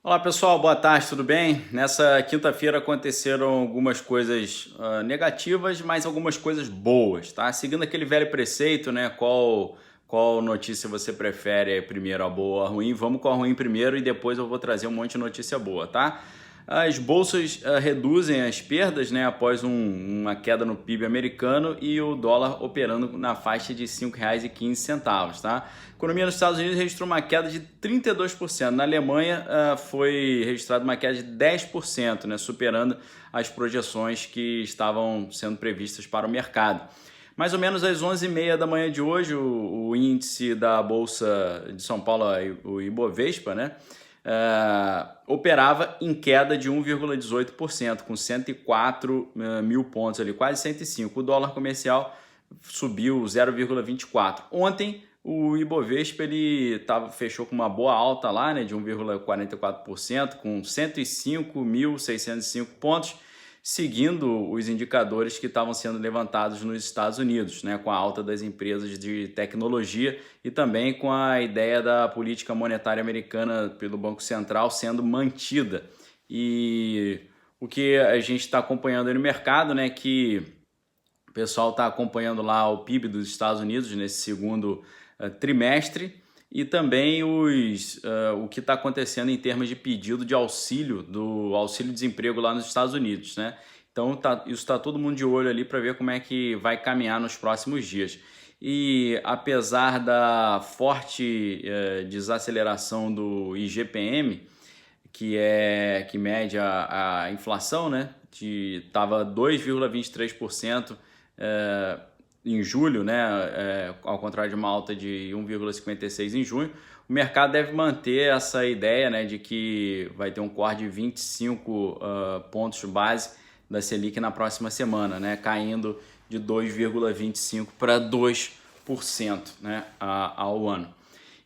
Olá pessoal, boa tarde, tudo bem? Nessa quinta-feira aconteceram algumas coisas negativas, mas algumas coisas boas, tá? Seguindo aquele velho preceito, né? Qual notícia você prefere primeiro, a boa ou a ruim? Vamos com a ruim primeiro e depois eu vou trazer um monte de notícia boa, tá? As bolsas reduzem as perdas, né, após uma queda no PIB americano e o dólar operando na faixa de R$ 5,15, tá? A economia nos Estados Unidos registrou uma queda de 32%. Na Alemanha foi registrada uma queda de 10%, né, superando as projeções que estavam sendo previstas para o mercado. Mais ou menos às 11h30 da manhã de hoje, o índice da Bolsa de São Paulo, o Ibovespa, né, operava em queda de 1,18%, com 104 mil pontos ali, quase 105. O dólar comercial subiu 0,24. Ontem o Ibovespa fechou com uma boa alta lá, né, de 1,44%, com 105.605 pontos, seguindo os indicadores que estavam sendo levantados nos Estados Unidos, né, com a alta das empresas de tecnologia e também com a ideia da política monetária americana pelo Banco Central sendo mantida. E o que a gente está acompanhando aí no mercado, né, que o pessoal está acompanhando lá o PIB dos Estados Unidos nesse segundo trimestre e também o que está acontecendo em termos de pedido de auxílio, do auxílio-desemprego lá nos Estados Unidos, né? Então isso está todo mundo de olho ali para ver como é que vai caminhar nos próximos dias. E apesar da forte desaceleração do IGPM, que mede a inflação, né? Estava 2,23% em julho, né, ao contrário de uma alta de 1,56% em junho, o mercado deve manter essa ideia, né, de que vai ter um corte de 25 pontos base da Selic na próxima semana, né, caindo de 2,25% para 2%, né, ao ano.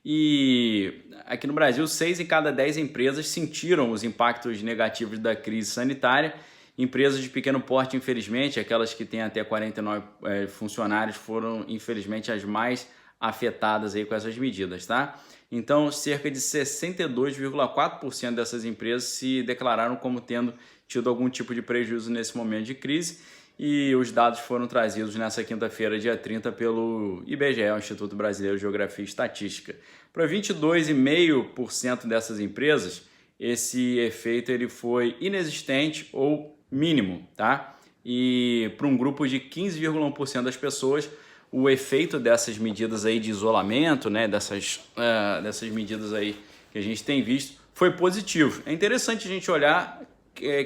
E aqui no Brasil, 6 em cada 10 empresas sentiram os impactos negativos da crise sanitária. Empresas de pequeno porte, infelizmente, aquelas que têm até 49 funcionários, foram, infelizmente, as mais afetadas aí com essas medidas, tá? Então, cerca de 62,4% dessas empresas se declararam como tendo tido algum tipo de prejuízo nesse momento de crise, e os dados foram trazidos nessa quinta-feira, dia 30, pelo IBGE, o Instituto Brasileiro de Geografia e Estatística. Para 22,5% dessas empresas, esse efeito ele foi inexistente ou mínimo, tá? E para um grupo de 15,1% das pessoas, o efeito dessas medidas aí de isolamento, né, dessas medidas aí que a gente tem visto, foi positivo. É interessante a gente olhar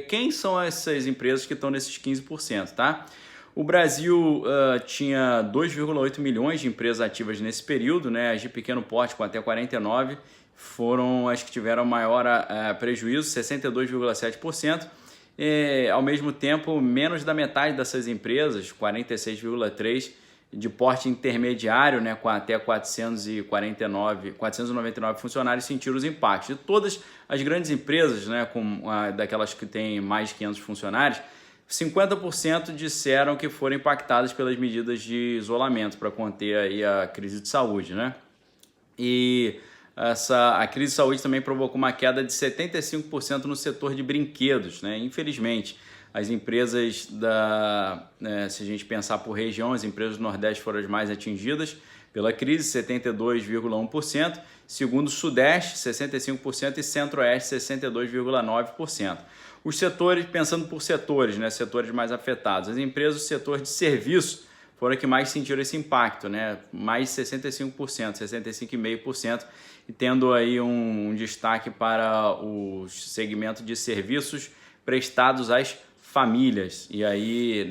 quem são essas empresas que estão nesses 15%, tá? O Brasil tinha 2,8 milhões de empresas ativas nesse período, né? As de pequeno porte com até 49 foram as que tiveram maior prejuízo, 62,7%. Ao mesmo tempo, menos da metade dessas empresas, 46,3%, de porte intermediário, né, com até 499 funcionários, sentiram os impactos. De todas as grandes empresas, né, daquelas que têm mais de 500 funcionários, 50% disseram que foram impactadas pelas medidas de isolamento para conter aí a crise de saúde, né? E a crise de saúde também provocou uma queda de 75% no setor de brinquedos, né? Infelizmente, as empresas se a gente pensar por região, as empresas do Nordeste foram as mais atingidas pela crise, 72,1%, segundo Sudeste, 65% e Centro-Oeste, 62,9%. Os setores, pensando por setores, né, setores mais afetados, as empresas do setor de serviço foram que mais sentiram esse impacto, né, mais de 65%, 65,5%, e tendo aí um destaque para o segmento de serviços prestados às famílias. E aí,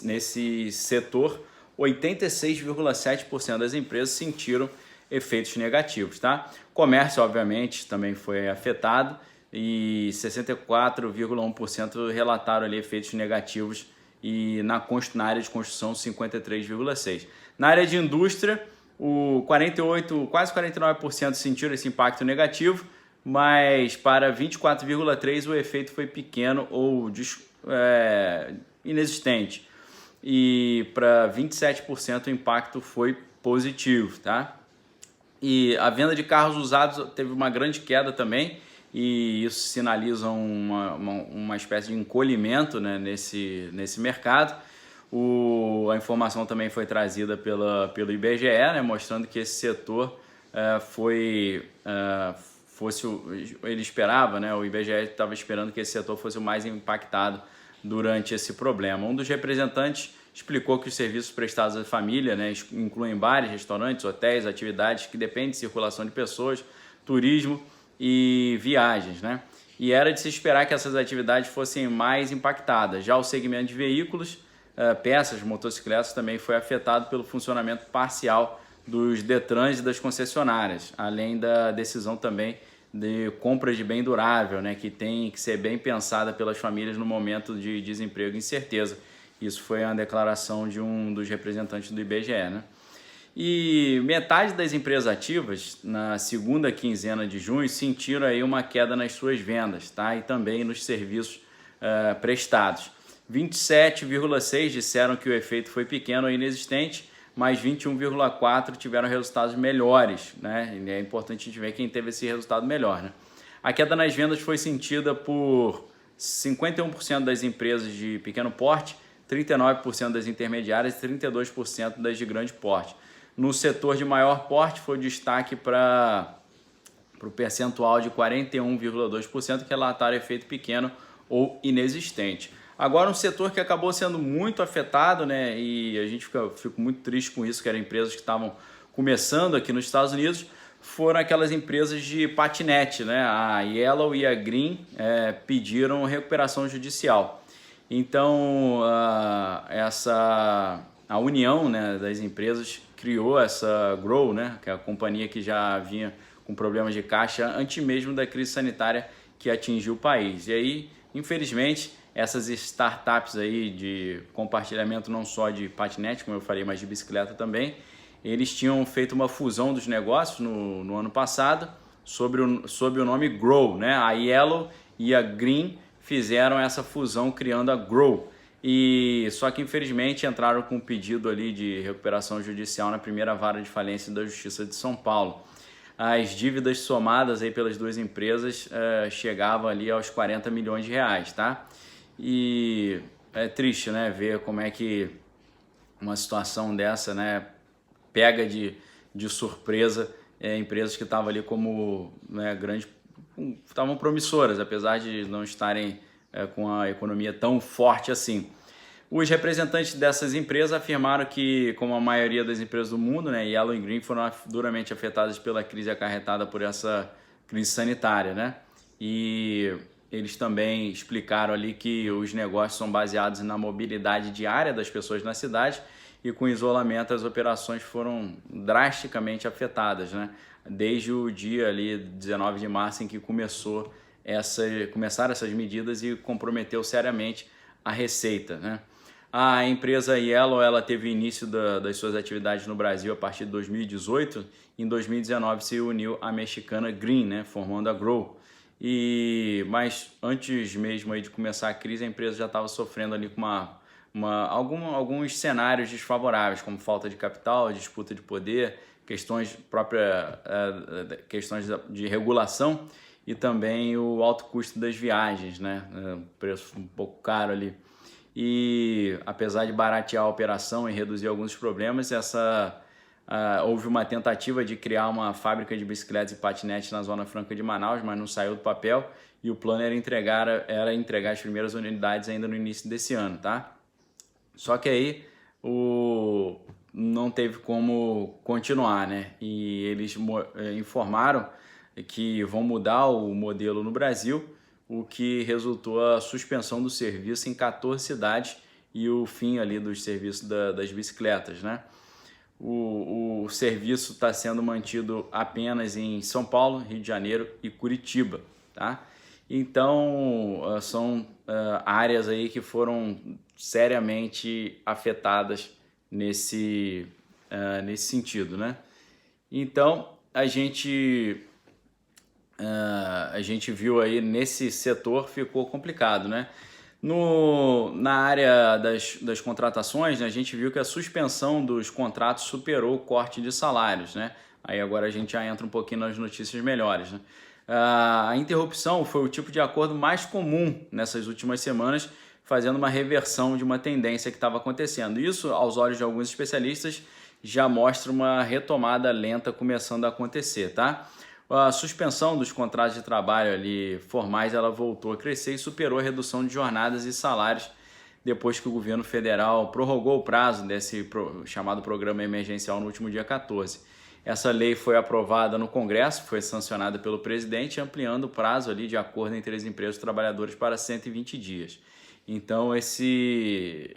nesse setor, 86,7% das empresas sentiram efeitos negativos, tá? Comércio, obviamente, também foi afetado e 64,1% relataram ali efeitos negativos, e na área de construção 53,6%. Na área de indústria, quase 49% sentiram esse impacto negativo, mas para 24,3% o efeito foi pequeno ou inexistente. E para 27% o impacto foi positivo, tá? E a venda de carros usados teve uma grande queda também, e isso sinaliza uma espécie de encolhimento, né, nesse mercado. A informação também foi trazida pelo IBGE, né, mostrando que esse setor ele esperava, né, o IBGE estava esperando que esse setor fosse o mais impactado durante esse problema. Um dos representantes explicou que os serviços prestados à família, né, incluem bares, restaurantes, hotéis, atividades que dependem de circulação de pessoas, turismo e viagens, né? E era de se esperar que essas atividades fossem mais impactadas. Já o segmento de veículos, peças, motocicletas também foi afetado pelo funcionamento parcial dos Detrans e das concessionárias, além da decisão também de compra de bem durável, né, que tem que ser bem pensada pelas famílias no momento de desemprego e incerteza. Isso foi uma declaração de um dos representantes do IBGE, né? E metade das empresas ativas, na segunda quinzena de junho, sentiram aí uma queda nas suas vendas, tá? E também nos serviços prestados. 27,6% disseram que o efeito foi pequeno ou inexistente, mas 21,4% tiveram resultados melhores, né? E é importante a gente ver quem teve esse resultado melhor, né? A queda nas vendas foi sentida por 51% das empresas de pequeno porte, 39% das intermediárias e 32% das de grande porte. No setor de maior porte foi destaque para o percentual de 41,2% que relataram efeito pequeno ou inexistente. Agora, um setor que acabou sendo muito afetado, né, e a gente fica muito triste com isso, que eram empresas que estavam começando aqui nos Estados Unidos, foram aquelas empresas de patinete, né? A Yellow e a Green pediram recuperação judicial. Então, a união, né, das empresas criou essa Grow, né, que é a companhia que já vinha com problemas de caixa antes mesmo da crise sanitária que atingiu o país. E aí, infelizmente, essas startups aí de compartilhamento não só de patinete, como eu falei, mas de bicicleta também, eles tinham feito uma fusão dos negócios no ano passado sob o nome Grow, né? A Yellow e a Green fizeram essa fusão criando a Grow. E só que infelizmente entraram com um pedido ali de recuperação judicial na primeira vara de falência da Justiça de São Paulo. As dívidas somadas aí pelas duas empresas chegavam ali aos 40 milhões de reais, tá? E é triste, né, ver como é que uma situação dessa, né, pega de surpresa empresas que estavam ali como, né, estavam promissoras, apesar de não estarem com a economia tão forte assim. Os representantes dessas empresas afirmaram que, como a maioria das empresas do mundo, né, Yellow e Green foram duramente afetadas pela crise acarretada por essa crise sanitária, né? E eles também explicaram ali que os negócios são baseados na mobilidade diária das pessoas na cidade e com isolamento as operações foram drasticamente afetadas, né? Desde o dia ali 19 de março em que começaram essas medidas e comprometeu seriamente a receita, né? A empresa Yellow ela teve início das suas atividades no Brasil a partir de 2018. Em 2019 se uniu à mexicana Green, né, formando a Grow. Mas antes mesmo aí de começar a crise, a empresa já estava sofrendo ali com alguns cenários desfavoráveis, como falta de capital, disputa de poder, questões de regulação e também o alto custo das viagens, né? Preço um pouco caro ali. E apesar de baratear a operação e reduzir alguns problemas, houve uma tentativa de criar uma fábrica de bicicletas e patinetes na Zona Franca de Manaus, mas não saiu do papel e o plano era entregar as primeiras unidades ainda no início desse ano, tá? Só que aí não teve como continuar, né? E eles informaram que vão mudar o modelo no Brasil, o que resultou a suspensão do serviço em 14 cidades e o fim ali dos serviços das bicicletas, né? O serviço está sendo mantido apenas em São Paulo, Rio de Janeiro e Curitiba, tá? Então, são áreas aí que foram seriamente afetadas nesse sentido, né? Então, a gente viu aí nesse setor ficou complicado, né? Na área das contratações, né, a gente viu que a suspensão dos contratos superou o corte de salários, né? Aí agora a gente já entra um pouquinho nas notícias melhores, né? A interrupção foi o tipo de acordo mais comum nessas últimas semanas, fazendo uma reversão de uma tendência que estava acontecendo. Isso, aos olhos de alguns especialistas, já mostra uma retomada lenta começando a acontecer, tá? A suspensão dos contratos de trabalho ali formais, ela voltou a crescer e superou a redução de jornadas e salários depois que o governo federal prorrogou o prazo desse chamado programa emergencial no último dia 14. Essa lei foi aprovada no Congresso, foi sancionada pelo presidente, ampliando o prazo ali de acordo entre as empresas e trabalhadores para 120 dias. Então, esses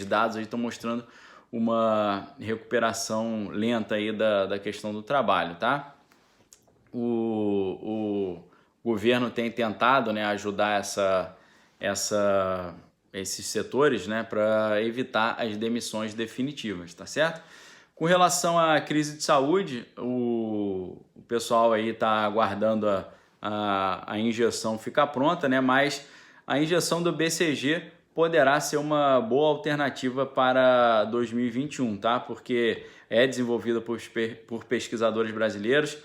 dados aí estão mostrando uma recuperação lenta aí da questão do trabalho, tá? O governo tem tentado, né, ajudar esses setores, né, para evitar as demissões definitivas, tá certo? Com relação à crise de saúde, o pessoal aí está aguardando a injeção ficar pronta, né, mas a injeção do BCG poderá ser uma boa alternativa para 2021, tá? Porque é desenvolvida por pesquisadores brasileiros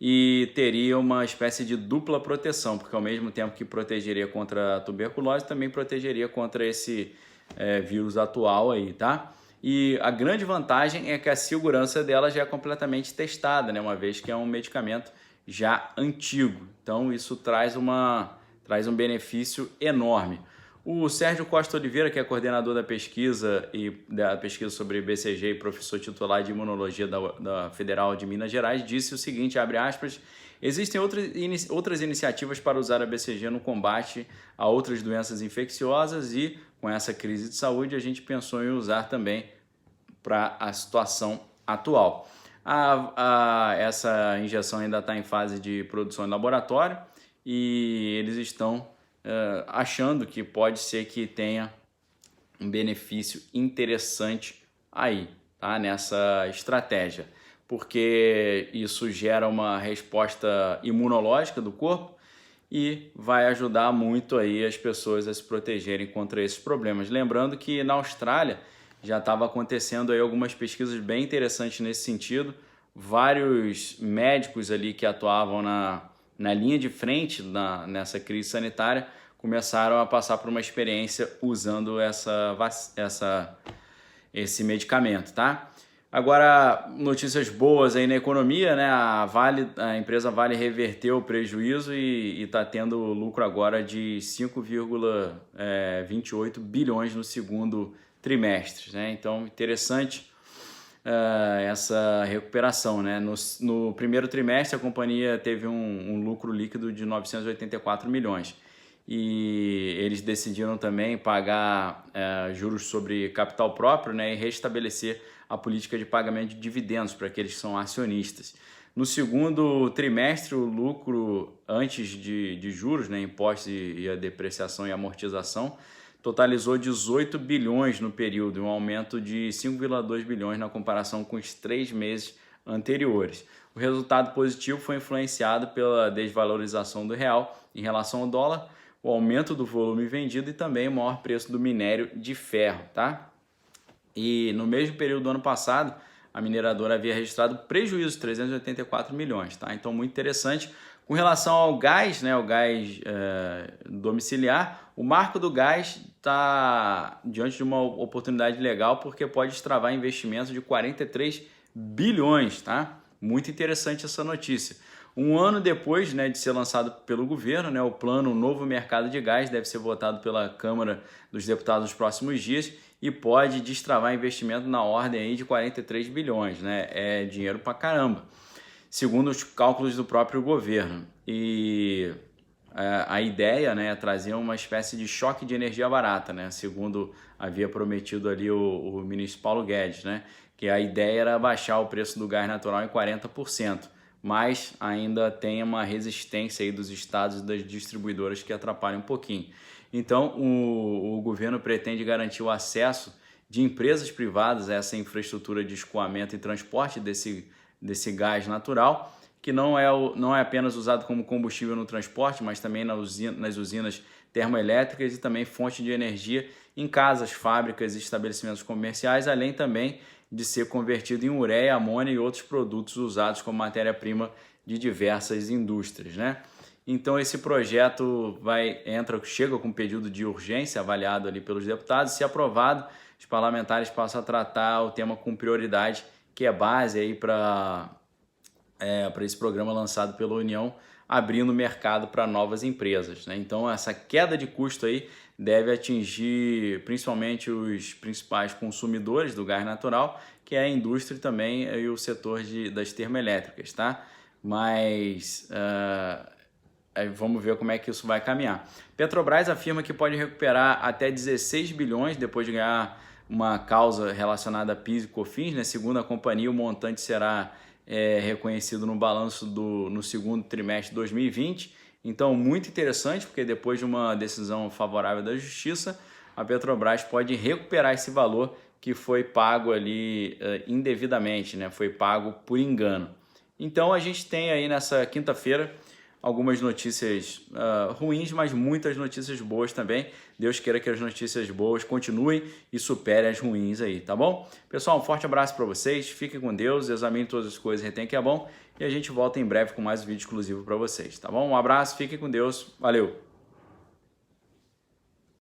e teria uma espécie de dupla proteção, porque ao mesmo tempo que protegeria contra a tuberculose, também protegeria contra esse vírus atual aí, tá? E a grande vantagem é que a segurança dela já é completamente testada, né? Uma vez que é um medicamento já antigo. Então isso traz um benefício enorme. O Sérgio Costa Oliveira, que é coordenador da pesquisa sobre BCG e professor titular de imunologia da Federal de Minas Gerais, disse o seguinte, abre aspas, existem outras iniciativas para usar a BCG no combate a outras doenças infecciosas e, com essa crise de saúde, a gente pensou em usar também para a situação atual. Essa injeção ainda está em fase de produção em laboratório e eles estão achando que pode ser que tenha um benefício interessante aí, tá? Nessa estratégia, porque isso gera uma resposta imunológica do corpo e vai ajudar muito aí as pessoas a se protegerem contra esses problemas. Lembrando que na Austrália já estava acontecendo aí algumas pesquisas bem interessantes nesse sentido, vários médicos ali que atuavam na linha de frente nessa crise sanitária começaram a passar por uma experiência usando esse medicamento, tá? Agora, notícias boas aí na economia, né? A empresa Vale reverteu o prejuízo e está tendo lucro agora de 5,28 bilhões no segundo trimestre, né? Então, interessante essa recuperação, né? No primeiro trimestre, a companhia teve um lucro líquido de 984 milhões e eles decidiram também pagar juros sobre capital próprio, né? E restabelecer a política de pagamento de dividendos para aqueles que são acionistas. No segundo trimestre, o lucro antes de juros, né? Impostos e a depreciação e amortização, totalizou 18 bilhões no período, um aumento de 5,2 bilhões na comparação com os 3 meses anteriores. O resultado positivo foi influenciado pela desvalorização do real em relação ao dólar, o aumento do volume vendido e também o maior preço do minério de ferro, tá? E no mesmo período do ano passado, a mineradora havia registrado prejuízo de 384 milhões, tá? Então, muito interessante. Com relação ao gás, né, o gás domiciliar, o marco do gás está diante de uma oportunidade legal porque pode destravar investimentos de 43 bilhões, tá? Muito interessante essa notícia. Um ano depois, né, de ser lançado pelo governo, né, o plano Novo Mercado de Gás deve ser votado pela Câmara dos Deputados nos próximos dias e pode destravar investimento na ordem aí de 43 bilhões, né? É dinheiro pra caramba, segundo os cálculos do próprio governo. E a ideia, né, é trazer uma espécie de choque de energia barata, né, segundo havia prometido ali o ministro Paulo Guedes, né, que a ideia era baixar o preço do gás natural em 40%, mas ainda tem uma resistência aí dos estados e das distribuidoras que atrapalha um pouquinho. Então, o governo pretende garantir o acesso de empresas privadas a essa infraestrutura de escoamento e transporte desse gás natural, que não é apenas usado como combustível no transporte, mas também nas usinas termoelétricas e também fonte de energia em casas, fábricas e estabelecimentos comerciais, além também de ser convertido em ureia, amônia e outros produtos usados como matéria-prima de diversas indústrias, né? Então esse projeto chega com pedido de urgência avaliado ali pelos deputados. Se aprovado, os parlamentares passam a tratar o tema com prioridade, que é base aí para esse programa lançado pela União, abrindo mercado para novas empresas, né? Então essa queda de custo aí deve atingir principalmente os principais consumidores do gás natural, que é a indústria também e o setor das termoelétricas, tá? Mas vamos ver como é que isso vai caminhar. Petrobras afirma que pode recuperar até 16 bilhões depois de ganhar uma causa relacionada a PIS e COFINS, né? Segundo a companhia, o montante será reconhecido no balanço no segundo trimestre de 2020. Então, muito interessante, porque depois de uma decisão favorável da Justiça, a Petrobras pode recuperar esse valor que foi pago ali indevidamente, né? Foi pago por engano. Então, a gente tem aí nessa quinta-feira algumas notícias ruins, mas muitas notícias boas também. Deus queira que as notícias boas continuem e superem as ruins aí, tá bom? Pessoal, um forte abraço para vocês, fiquem com Deus, examinem todas as coisas, retém que é bom, e a gente volta em breve com mais um vídeo exclusivo para vocês, tá bom? Um abraço, fiquem com Deus, valeu!